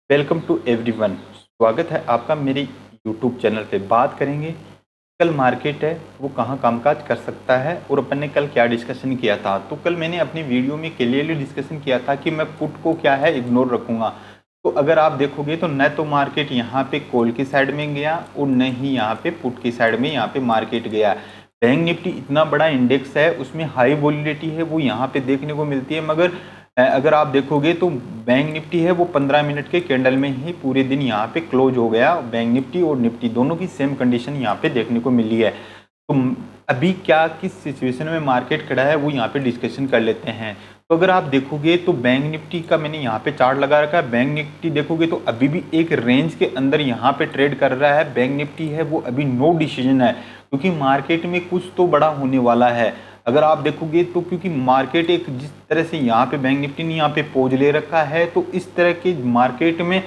Welcome to everyone. स्वागत है आपका मेरे यूट्यूब चैनल पे। बात करेंगे कल मार्केट है वो कहाँ कामकाज कर सकता है और अपन ने कल क्या डिस्कशन किया था। तो कल मैंने अपनी वीडियो में क्लियरली डिस्कशन किया था कि मैं पुट को क्या है इग्नोर रखूँगा। तो अगर आप देखोगे तो न तो मार्केट यहाँ पे कॉल की साइड में गया और न ही यहाँ पे पुट की साइड में यहाँ पे मार्केट गया। बैंक निफ्टी इतना बड़ा इंडेक्स है, उसमें हाई वॉलिडिटी है वो यहाँ पे देखने को मिलती है, मगर अगर आप देखोगे तो बैंक निफ्टी है वो 15 मिनट के कैंडल में ही पूरे दिन यहाँ पे क्लोज हो गया। बैंक निफ्टी और निफ्टी दोनों की सेम कंडीशन यहाँ पे देखने को मिली है। तो अभी क्या किस सिचुएशन में मार्केट खड़ा है वो यहाँ पे डिस्कशन कर लेते हैं। तो अगर आप देखोगे तो बैंक निफ्टी का मैंने यहाँ पे चार्ट लगा रखा है। बैंक निफ्टी देखोगे तो अभी भी एक रेंज के अंदर यहाँ पे ट्रेड कर रहा है। बैंक निफ्टी है वो अभी नो डिसीजन है, क्योंकि मार्केट में कुछ तो बड़ा होने वाला है। अगर आप देखोगे तो क्योंकि मार्केट एक जिस तरह से यहाँ पे बैंक निफ्टी ने यहाँ पे पोज ले रखा है, तो इस तरह के मार्केट में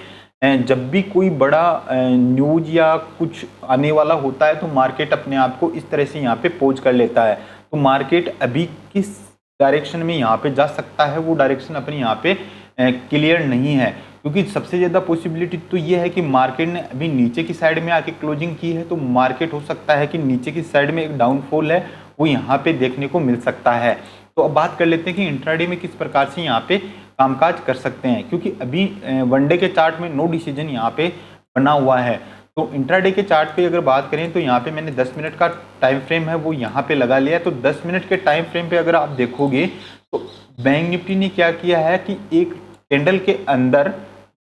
जब भी कोई बड़ा न्यूज या कुछ आने वाला होता है तो मार्केट अपने आप को इस तरह से यहाँ पे पोज कर लेता है। तो मार्केट अभी किस डायरेक्शन में यहाँ पे जा सकता है वो डायरेक्शन अपने यहाँ पे क्लियर नहीं है, क्योंकि सबसे ज़्यादा पॉसिबिलिटी तो ये है कि मार्केट ने अभी नीचे की साइड में आके क्लोजिंग की है, तो मार्केट हो सकता है कि नीचे की साइड में एक डाउनफॉल है वो यहाँ पे देखने को मिल सकता है। तो अब बात कर लेते हैं कि इंट्राडे में किस प्रकार से यहाँ पे कामकाज कर सकते हैं, क्योंकि अभी वनडे के चार्ट में नो डिसीजन यहाँ पे बना हुआ है। तो इंट्राडे के चार्ट पे अगर बात करें तो यहाँ पे मैंने 10 मिनट का टाइम फ्रेम है वो यहाँ पे लगा लिया है। तो 10 मिनट के टाइम फ्रेम पे अगर आप देखोगे तो बैंक निफ्टी ने क्या किया है कि एक कैंडल के अंदर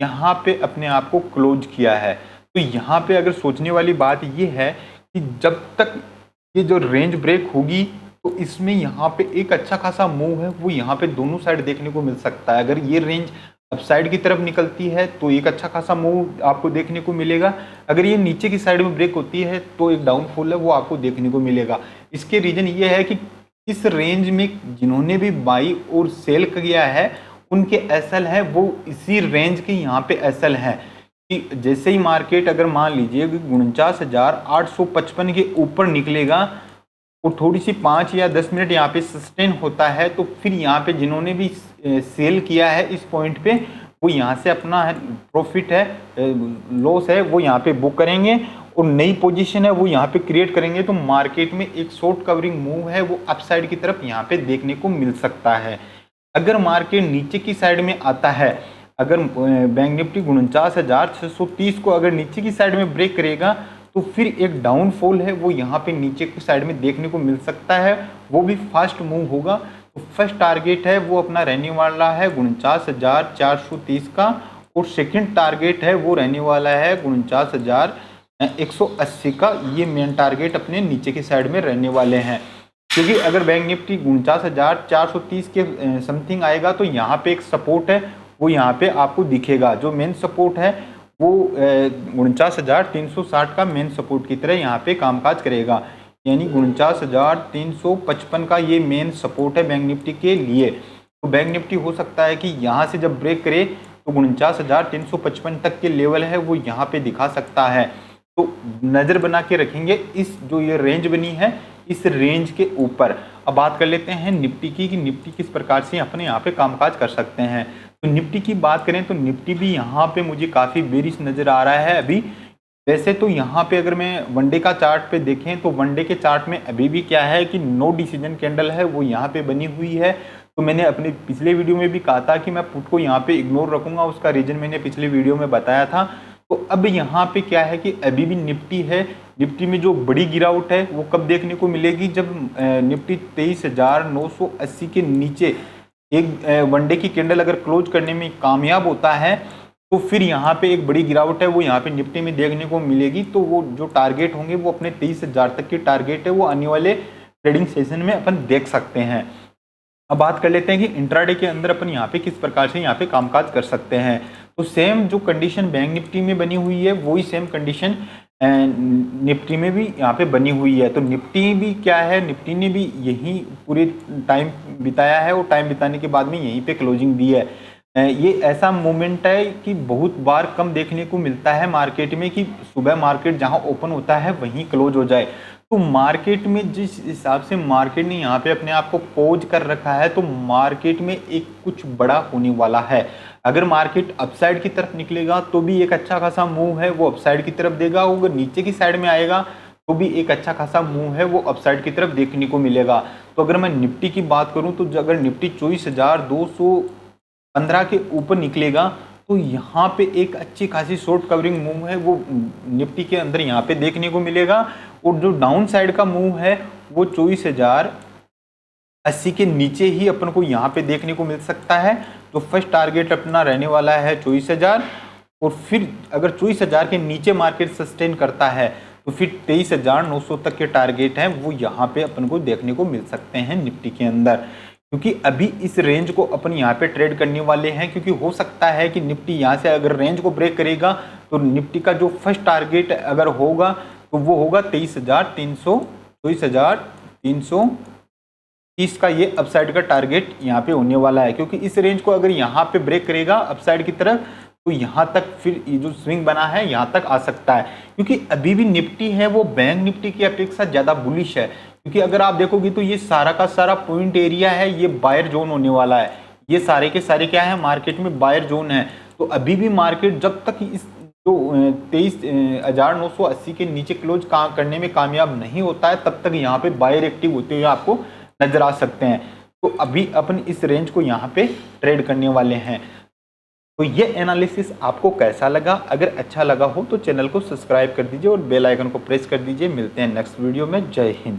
यहाँ पे अपने आप को क्लोज किया है। तो यहाँ पे अगर सोचने वाली बात ये है कि जब तक ये जो रेंज ब्रेक होगी तो इसमें यहाँ पे एक अच्छा खासा मूव है वो यहाँ पे दोनों साइड देखने को मिल सकता है। अगर ये रेंज अपसाइड की तरफ निकलती है तो एक अच्छा खासा मूव आपको देखने को मिलेगा। अगर ये नीचे की साइड में ब्रेक होती है तो एक डाउनफॉल है वो आपको देखने को मिलेगा। इसके रीजन ये है कि इस रेंज में जिन्होंने भी बाई और सेल किया है उनके एसएल है वो इसी रेंज के यहाँ पे एसएल है कि जैसे ही मार्केट अगर मान लीजिए 49,855 के ऊपर निकलेगा और थोड़ी सी 5 या 10 मिनट यहाँ पे सस्टेन होता है, तो फिर यहाँ पे जिन्होंने भी सेल किया है इस पॉइंट पे वो यहाँ से अपना प्रॉफिट है लॉस है वो यहाँ पे बुक करेंगे और नई पोजीशन है वो यहाँ पे क्रिएट करेंगे। तो मार्केट में एक शॉर्ट कवरिंग मूव है वो अपसाइड की तरफ यहाँ पे देखने को मिल सकता है। अगर मार्केट नीचे की साइड में आता है, अगर बैंक निफ्टी 49,630 को अगर नीचे की साइड में ब्रेक करेगा तो फिर एक डाउनफॉल है वो यहाँ पे नीचे की साइड में देखने को मिल सकता है, वो भी फास्ट मूव होगा। तो फर्स्ट टारगेट है वो अपना रहने वाला है 49,430 का और सेकंड टारगेट है वो रहने वाला है 49,180 का। ये मेन टारगेट अपने नीचे की साइड में रहने वाले हैं, क्योंकि अगर बैंक निफ्टी 49,430 के समथिंग आएगा तो यहाँ पे एक सपोर्ट है वो यहाँ पे आपको दिखेगा। जो मेन सपोर्ट है वो 49,360 का मेन सपोर्ट की तरह यहाँ पे कामकाज करेगा, यानी 49,355 का ये मेन सपोर्ट है बैंक निफ्टी के लिए। तो बैंक निफ्टी हो सकता है कि यहाँ से जब ब्रेक करे तो 49,355 तक के लेवल है वो यहाँ पे दिखा सकता है। तो नज़र बना के रखेंगे इस जो ये रेंज बनी है इस रेंज के ऊपर। अब बात कर लेते हैं निफ्टी की कि निफ्टी किस प्रकार से अपने यहाँ पे कामकाज कर सकते हैं। तो निफ्टी की बात करें तो निफ्टी भी यहाँ पे मुझे काफ़ी बेरिश नज़र आ रहा है अभी। वैसे तो यहाँ पे अगर मैं वनडे का चार्ट पे देखें तो वनडे के चार्ट में अभी भी क्या है कि नो डिसीजन कैंडल है वो यहाँ पे बनी हुई है। तो मैंने अपने पिछले वीडियो में भी कहा था कि मैं पुट को यहाँ पे इग्नोर रखूँगा, उसका रीजन मैंने पिछले वीडियो में बताया था। तो अब यहाँ पे क्या है कि अभी भी निफ्टी है, निफ्टी में जो बड़ी गिरावट है वो कब देखने को मिलेगी, जब निफ्टी 23,980 के नीचे एक वनडे की कैंडल अगर क्लोज करने में कामयाब होता है तो फिर यहाँ पे एक बड़ी गिरावट है वो यहाँ पे निफ्टी में देखने को मिलेगी। तो वो जो टारगेट होंगे वो अपने 23,000 तक के टारगेट है वो आने वाले ट्रेडिंग सेशन में अपन देख सकते हैं। अब बात कर लेते हैं कि इंट्राडे के अंदर अपन यहाँ पे किस प्रकार से यहाँ पे कामकाज कर सकते हैं। तो सेम जो कंडीशन बैंक निफ्टी में बनी हुई है वही सेम कंडीशन निफ्टी में भी यहाँ पे बनी हुई है। तो निफ्टी भी क्या है, निफ्टी ने भी यही पूरे टाइम बिताया है और टाइम बिताने के बाद में यहीं पे क्लोजिंग दी है। ये ऐसा मोमेंट है कि बहुत बार कम देखने को मिलता है मार्केट में कि सुबह मार्केट जहाँ ओपन होता है वहीं क्लोज हो जाए। तो मार्केट में जिस हिसाब से मार्केट ने यहाँ पे अपने आप को पोज कर रखा है तो मार्केट में एक कुछ बड़ा होने वाला है। अगर मार्केट अपसाइड की तरफ निकलेगा तो भी एक अच्छा खासा मूव है वो अपसाइड की तरफ देगा, अगर नीचे की साइड में आएगा तो भी एक अच्छा खासा मूव है वो अपसाइड की तरफ देखने को मिलेगा। तो अगर मैं निफ्टी की बात करूं तो अगर निफ्टी 24,215 के ऊपर निकलेगा तो यहाँ पे एक अच्छी खासी शॉर्ट कवरिंग मूव है वो निफ्टी के अंदर यहाँ पे देखने को मिलेगा। और जो डाउन साइड का मूव है वो 24,080 के नीचे ही अपन को यहाँ पे देखने को मिल सकता है। तो फर्स्ट टारगेट अपना रहने वाला है 24,000, और फिर अगर 24,000 के नीचे मार्केट सस्टेन करता है तो फिर 23,900 तक के टारगेट हैं वो यहाँ पे अपन को देखने को मिल सकते हैं निफ्टी के अंदर। क्योंकि अभी इस रेंज को अपन यहाँ पे ट्रेड करने वाले हैं, क्योंकि हो सकता है कि निफ्टी यहाँ से अगर रेंज को ब्रेक करेगा तो निफ्टी का जो फर्स्ट टारगेट अगर होगा तो वो होगा 23,330 का ये अपसाइड का टारगेट यहाँ पे होने वाला है। क्योंकि इस रेंज को अगर यहाँ पे ब्रेक करेगा अपसाइड की तरफ तो यहाँ तक फिर ये जो स्विंग बना है यहाँ तक आ सकता है। क्योंकि अभी भी निफ्टी है वो बैंक निफ्टी की अपेक्षा ज़्यादा बुलिश है। क्योंकि अगर आप देखोगे तो ये सारा का सारा पॉइंट एरिया है ये बायर जोन होने वाला है, ये सारे के सारे क्या है मार्केट में बायर जोन है। तो अभी भी मार्केट जब तक इस जो 23,980 के नीचे क्लोज करने में कामयाब नहीं होता है तब तक यहाँ पे बायर एक्टिव होते हुए आपको नजर आ सकते हैं। तो अभी अपन इस रेंज को यहाँ पे ट्रेड करने वाले हैं। तो ये एनालिसिस आपको कैसा लगा? अगर अच्छा लगा हो तो चैनल को सब्सक्राइब कर दीजिए और बेल आइकन को प्रेस कर दीजिए। मिलते हैं नेक्स्ट वीडियो में। जय हिंद।